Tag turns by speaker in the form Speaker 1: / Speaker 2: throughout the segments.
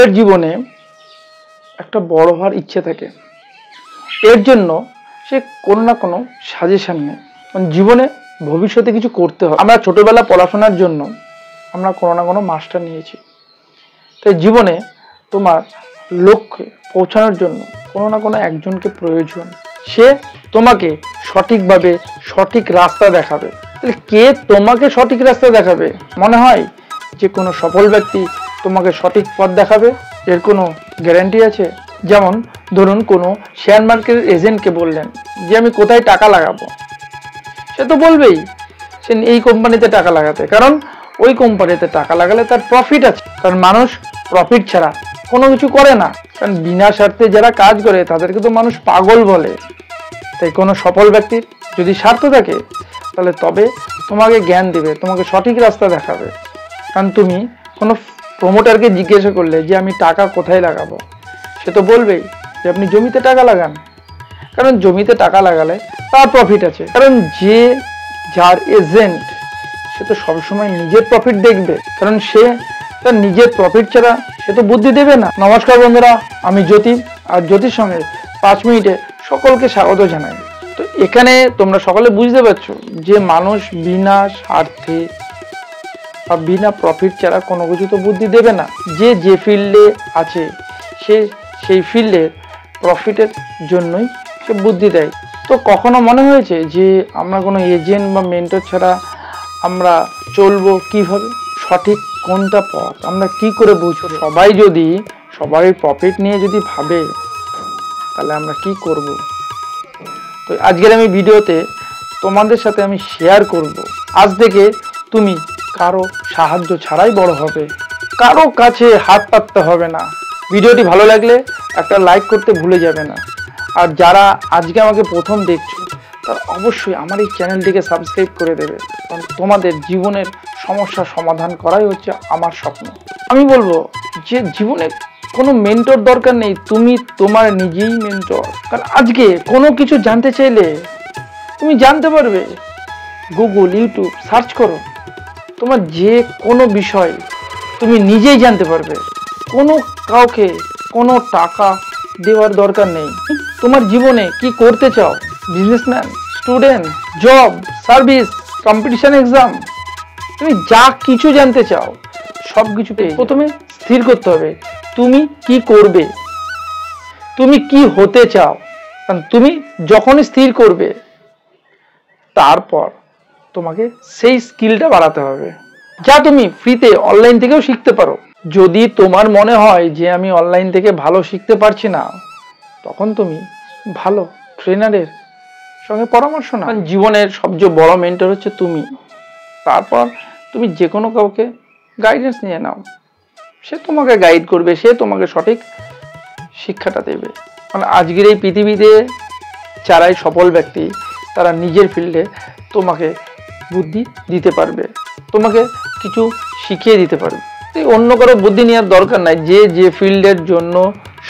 Speaker 1: সকলের জীবনে একটা বড় হওয়ার ইচ্ছে থাকে, এর জন্য সে কোনো না কোনো সাজেশন নেয়। জীবনে ভবিষ্যতে কিছু করতে হবে। আমরা ছোটবেলা পড়াশোনার জন্য আমরা কোনো না কোনো মাস্টার নিয়েছি, তাই জীবনে তোমার লক্ষ্যে পৌঁছানোর জন্য কোনো না কোনো একজনকে প্রয়োজন। সে তোমাকে সঠিকভাবে সঠিক রাস্তা দেখাবে। তাহলে কে তোমাকে সঠিক রাস্তা দেখাবে? মনে হয় যে কোনো সফল ব্যক্তি তোমাকে সঠিক পথ দেখাবে, এর কোনো গ্যারান্টি আছে? যেমন ধরুন কোনো শেয়ার মার্কেটের এজেন্টকে বললেন যে আমি কোথায় টাকা লাগাবো, সে তো বলবেই সে এই কোম্পানিতে টাকা লাগাতে, কারণ ওই কোম্পানিতে টাকা লাগালে তার প্রফিট আছে। কারণ মানুষ প্রফিট ছাড়া কোনো কিছু করে না, কারণ বিনা স্বার্থে যারা কাজ করে তাদেরকে তো মানুষ পাগল বলে। তাই কোনো সফল ব্যক্তির যদি স্বার্থ থাকে তাহলে তবে তোমাকে জ্ঞান দেবে, তোমাকে সঠিক রাস্তা দেখাবে। কারণ তুমি কোনো প্রমোটারকে জিজ্ঞাসা করলে যে আমি টাকা কোথায় লাগাবো, সে তো বলবেই যে আপনি জমিতে টাকা লাগান, কারণ জমিতে টাকা লাগালে তার প্রফিট আছে। কারণ যে যার এজেন্ট সে তো সবসময় নিজের প্রফিট দেখবে, কারণ সে তার নিজের প্রফিট ছাড়া সে তো বুদ্ধি দেবে না। নমস্কার বন্ধুরা, আমি জ্যোতি, আর জ্যোতির সঙ্গে 5 মিনিটে সকলকে স্বাগত জানাই। তো এখানে তোমরা সকলে বুঝতে পারছো যে মানুষ বিনা স্বার্থে বা বিনা প্রফিট ছাড়া কোনো কিছু তো বুদ্ধি দেবে না। যে ফিল্ডে আছে সে সেই ফিল্ডে প্রফিটের জন্যই সে বুদ্ধি দেয়। তো কখনো মনে হয়েছে যে আমরা কোনো এজেন্ট বা মেন্টর ছাড়া আমরা চলবো কিভাবে? সঠিক কোনটা পথ আমরা কি করে বুঝবো? সবাই যদি সবাই প্রফিট নিয়ে যদি ভাবে তাহলে আমরা কি করব? তো আজকের আমি ভিডিওতে তোমাদের সাথে আমি শেয়ার করব, আজ থেকে তুমি কারো সাহায্য ছাড়াই বড় হবে, কারো কাছে হাত পাততে হবে না। ভিডিওটি ভালো লাগলে একটা লাইক করতে ভুলে যাবে না। আর যারা আজকে আমাকে প্রথম দেখছো তারা অবশ্যই আমার এই চ্যানেলটিকে সাবস্ক্রাইব করে দেবে, কারণ তোমাদের জীবনের সমস্যা সমাধান করাই হচ্ছে আমার স্বপ্ন। আমি বলবো যে জীবনে কোনো মেন্টর দরকার নেই, তুমি তোমার নিজেই মেন্টর। কারণ আজকে কোনো কিছু জানতে চাইলে তুমি জানতে পারবে। গুগল, ইউটিউব সার্চ করো, তোমার যে কোনো বিষয় তুমি নিজেই জানতে পারবে। কোনো কাউকে কোনো টাকা দেওয়ার দরকার নেই। তোমার জীবনে কি করতে চাও? Businessman, student, job, service, competition exam, তুমি যা কিছু জানতে চাও সব কিছু পেয়ে প্রথমে স্থির করতে হবে তুমি কি করবে, তুমি কি হতে চাও। কারণ তুমি যখনই স্থির করবে তারপর তোমাকে সেই স্কিলটা বাড়াতে হবে, যা তুমি ফ্রিতে অনলাইন থেকেও শিখতে পারো। যদি তোমার মনে হয় যে আমি অনলাইন থেকে ভালো শিখতে পারছি না, তখন তুমি ভালো ট্রেনারের সঙ্গে পরামর্শ নাও। জীবনের সবচেয়ে বড় মেন্টর হচ্ছে তুমি। তারপর তুমি যে কোনো কাউকে গাইডেন্স নিয়ে নাও, সে তোমাকে গাইড করবে, সে তোমাকে সঠিক শিক্ষাটা দেবে। মানে আজকের এই পৃথিবীতে যারাই সফল ব্যক্তি তারা নিজের ফিল্ডে তোমাকে বুদ্ধি দিতে পারবে, তোমাকে কিছু শিখিয়ে দিতে পারবে। অন্য কারো বুদ্ধি নেওয়ার দরকার নাই। যে ফিল্ডের জন্য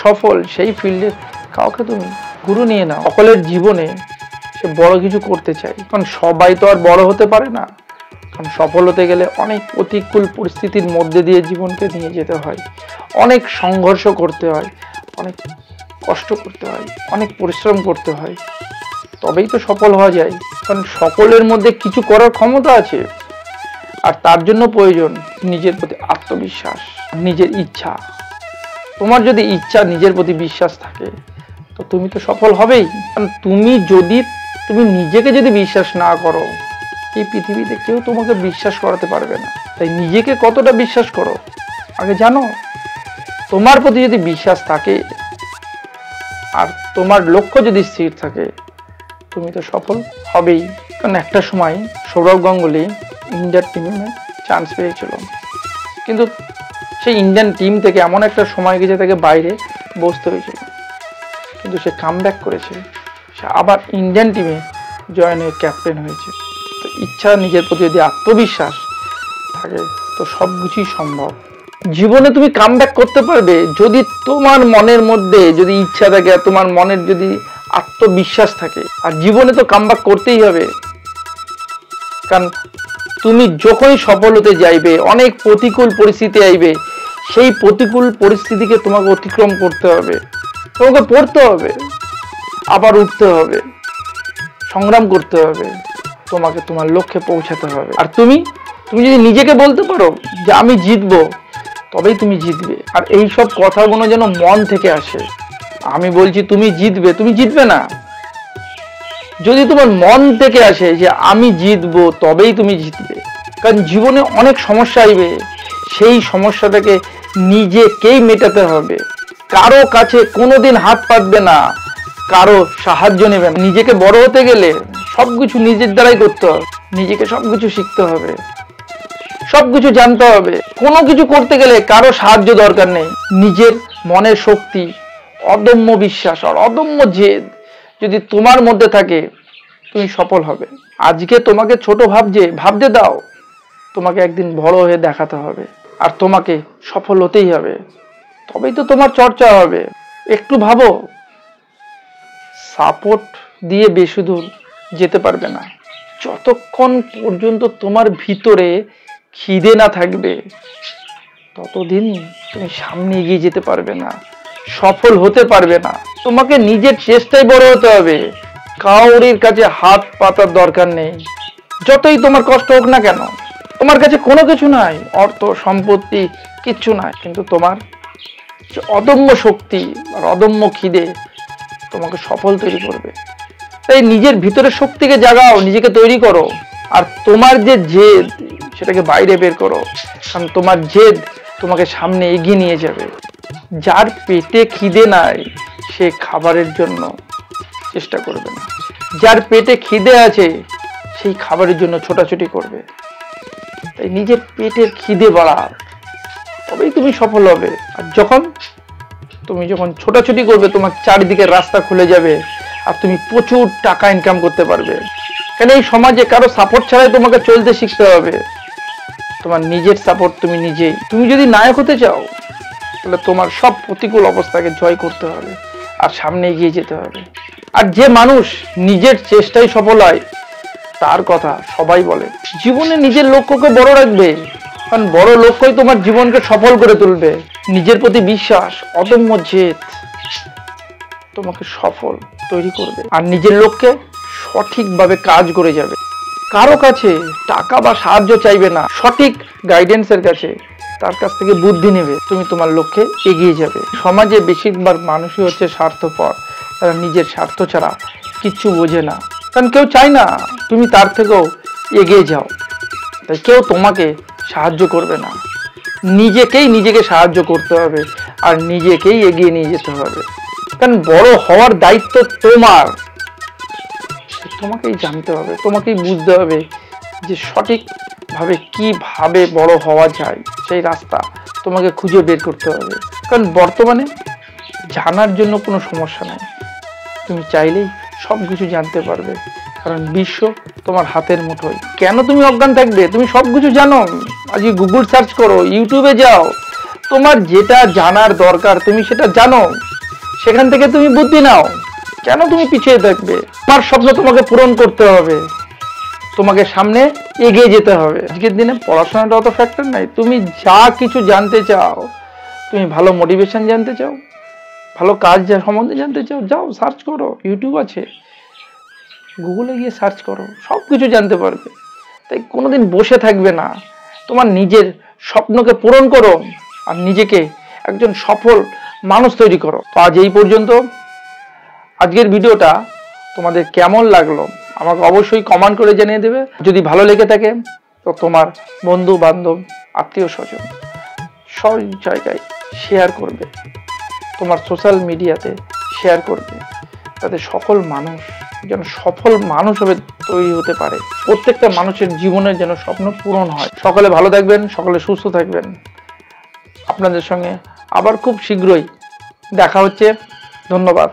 Speaker 1: সফল সেই ফিল্ডের কাউকে তুমি গুরু নিয়ে নাও। সকলের জীবনে সে বড় কিছু করতে চায়, কারণ সবাই তো আর বড় হতে পারে না। কারণ সফল হতে গেলে অনেক প্রতিকূল পরিস্থিতির মধ্যে দিয়ে জীবনকে নিয়ে যেতে হয়, অনেক সংঘর্ষ করতে হয়, অনেক কষ্ট করতে হয়, অনেক পরিশ্রম করতে হয়, তবেই তো সফল হওয়া যায়। কারণ সকলের মধ্যে কিছু করার ক্ষমতা আছে, আর তার জন্য প্রয়োজন নিজের প্রতি আত্মবিশ্বাস, নিজের ইচ্ছা। তোমার যদি ইচ্ছা, নিজের প্রতি বিশ্বাস থাকে তো তুমি তো সফল হবেই। কারণ তুমি নিজেকে যদি বিশ্বাস না করো, এই পৃথিবীতে কেউ তোমাকে বিশ্বাস করাতে পারবে না। তাই নিজেকে কতটা বিশ্বাস করো আগে জানো। তোমার প্রতি যদি বিশ্বাস থাকে আর তোমার লক্ষ্য যদি স্থির থাকে, তুমি তো সফল হবেই। কারণ একটা সময় সৌরভ গাঙ্গুলি ইন্ডিয়ার টিমে চান্স পেয়েছিল, কিন্তু সেই ইন্ডিয়ান টিম থেকে এমন একটা সময় গেছে তাকে বাইরে বসতে হয়েছিল, কিন্তু সে কামব্যাক করেছে, সে আবার ইন্ডিয়ান টিমে জয়েন হয়ে ক্যাপ্টেন হয়েছে। তো ইচ্ছা, নিজের প্রতি যদি আত্মবিশ্বাস থাকে তো সব কিছুই সম্ভব। জীবনে তুমি কামব্যাক করতে পারবে যদি তোমার মনের মধ্যে যদি ইচ্ছা থাকে, আর তোমার মনের যদি আত্মবিশ্বাস থাকে। আর জীবনে তো কামব্যাক করতেই হবে, কারণ তুমি যখনই সফল হতে যাইবে অনেক প্রতিকূল পরিস্থিতি আইবে, সেই প্রতিকূল পরিস্থিতিকে তোমাকে অতিক্রম করতে হবে, তোমাকে পড়তে হবে, আবার উঠতে হবে, সংগ্রাম করতে হবে, তোমাকে তোমার লক্ষ্যে পৌঁছাতে হবে। আর তুমি যদি নিজেকে বলতে পারো যে আমি জিতবো, তবেই তুমি জিতবে। আর এই সব কথাগুলো যেন মন থেকে আসে। আমি বলছি তুমি জিতবে, তুমি জিতবে না। যদি তোমার মন থেকে আসে যে আমি জিতবো, তবেই তুমি জিতবে। কারণ জীবনে অনেক সমস্যা আসবে, সেই সমস্যাটাকে নিজেকেই মেটাতে হবে। কারো কাছে কোনোদিন হাত পাতবে না, কারো সাহায্য নেবে না। নিজেকে বড় হতে গেলে সবকিছু নিজের দ্বারাই করতে হবে। নিজেকে সবকিছু শিখতে হবে, সবকিছু জানতে হবে। কোনো কিছু করতে গেলে কারো সাহায্য দরকার নেই। নিজের মনের শক্তি, অদম্য বিশ্বাস আর অদম্য জেদ যদি তোমার মধ্যে থাকে, তুমি সফল হবে। আজকে তোমাকে ছোট ভাবতে দাও, তোমাকে একদিন বড় হয়ে দেখাতে হবে। আর তোমাকে সফল হতেই হবে, তবেই তো তোমার চর্চা হবে। একটু ভাবো, সাপোর্ট দিয়ে বেশি দূর যেতে পারবে না। যতক্ষণ পর্যন্ত তোমার ভিতরে খিদে না থাকবে, ততদিন তুমি সামনে এগিয়ে যেতে পারবে না, সফল হতে পারবে না। তোমাকে নিজের চেষ্টায় বড় হতে হবে, কাউরির কাছে হাত পাতার দরকার নেই। যতই তোমার কষ্ট হোক না কেন, তোমার কাছে কোনো কিছু নাই, অর্থ সম্পত্তি কিচ্ছু নাই, কিন্তু তোমার অদম্য শক্তি আর অদম্য খিদে তোমাকে সফল তৈরি করবে। তাই নিজের ভিতরের শক্তিকে জাগাও, নিজেকে তৈরি করো। আর তোমার যে জেদ, সেটাকে বাইরে বের করো। কারণ তোমার জেদ তোমাকে সামনে এগিয়ে নিয়ে যাবে। যার পেটে খিদে নাই, সে খাবারের জন্য চেষ্টা করবে না। যার পেটে খিদে আছে, সেই খাবারের জন্য ছোটাছুটি করবে। তাই নিজের পেটের খিদে বাড়াও, তবেই তুমি সফল হবে। আর তুমি যখন ছোটাছুটি করবে, তোমার চারিদিকে রাস্তা খুলে যাবে, আর তুমি প্রচুর টাকা ইনকাম করতে পারবে। কেন এই সমাজে কারো সাপোর্ট ছাড়াই তোমাকে চলতে শিখতে হবে। তোমার নিজের সাপোর্ট তুমি নিজেই। তুমি যদি নায়ক হতে চাও, তাহলে তোমার সব প্রতিকূল অবস্থাকে জয় করতে হবে আর সামনে এগিয়ে যেতে হবে। আর যে মানুষ নিজের চেষ্টায় সফল হয়, তার কথা সবাই বলে। জীবনে নিজের লক্ষ্যকে বড় রাখবে, কারণ বড় লক্ষ্যই তোমার জীবনকে সফল করে তুলবে। নিজের প্রতি বিশ্বাস, অদম্য জেদ তোমাকে সফল তৈরি করবে। আর নিজের লক্ষ্যে সঠিকভাবে কাজ করে যাবে। কারো কাছে টাকা বা সাহায্য চাইবে না, সঠিক গাইডেন্সের কাছে, তার কাছ থেকে বুদ্ধি নেবে। তুমি তোমার লক্ষ্যে এগিয়ে যাবে। সমাজে বেশিরভাগ মানুষই হচ্ছে স্বার্থপর। তারা নিজের স্বার্থ ছাড়া কিচ্ছু বোঝে না। কারণ কেউ চায় না তুমি তার থেকেও এগিয়ে যাও। তাই কেউ তোমাকে সাহায্য করবে না। নিজেকে সাহায্য করতে হবে আর নিজেকেই এগিয়ে নিয়ে যেতে হবে। কারণ বড় হওয়ার দায়িত্ব তোমার। তোমাকেই জানতে হবে, তোমাকেই বুঝতে হবে যে সঠিকভাবে কিভাবে বড় হওয়া যায়। সেই রাস্তা তোমাকে খুঁজে বের করতে হবে। কারণ বর্তমানে জানার জন্য কোনো সমস্যা নেই, তুমি চাইলেই সব কিছু জানতে পারবে। কারণ বিশ্ব তোমার হাতের মুঠোয়। কেন তুমি অজ্ঞান থাকবে? তুমি সব কিছু জানো। আজকে গুগল সার্চ করো, ইউটিউবে যাও, তোমার যেটা জানার দরকার তুমি সেটা জানো, সেখান থেকে তুমি বুদ্ধি নাও। কেন তুমি পিছিয়ে থাকবে? তোমার স্বপ্ন তোমাকে পূরণ করতে হবে, তোমাকে সামনে এগিয়ে যেতে হবে। আজকের দিনে পড়াশোনাটা অত ফ্যাক্টর নাই। তুমি যা কিছু জানতে চাও, তুমি ভালো মোটিভেশন জানতে চাও, ভালো কাজ সম্বন্ধে জানতে চাও, যাও সার্চ করো, ইউটিউব আছে, গুগলে গিয়ে সার্চ করো, সব কিছু জানতে পারবে। তাই কোনোদিন বসে থাকবে না, তোমার নিজের স্বপ্নকে পূরণ করো আর নিজেকে একজন সফল মানুষ তৈরি করো। তো আজ এই পর্যন্ত। আজকের ভিডিওটা তোমাদের কেমন লাগলো আমাকে অবশ্যই কমেন্ট করে জানিয়ে দেবে। যদি ভালো লেগে থাকে, তো তোমার বন্ধু বান্ধব, আত্মীয় স্বজন সব জায়গায় শেয়ার করবে, তোমার সোশ্যাল মিডিয়াতে শেয়ার করবে, তাতে সকল মানুষ যেন সফল মানুষ হবে তৈরি হতে পারে। প্রত্যেকটা মানুষের জীবনের যেন স্বপ্ন পূরণ হয়। সকলে ভালো থাকবেন, সকলে সুস্থ থাকবেন। আপনাদের সঙ্গে আবার খুব শীঘ্রই দেখা হচ্ছে। ধন্যবাদ।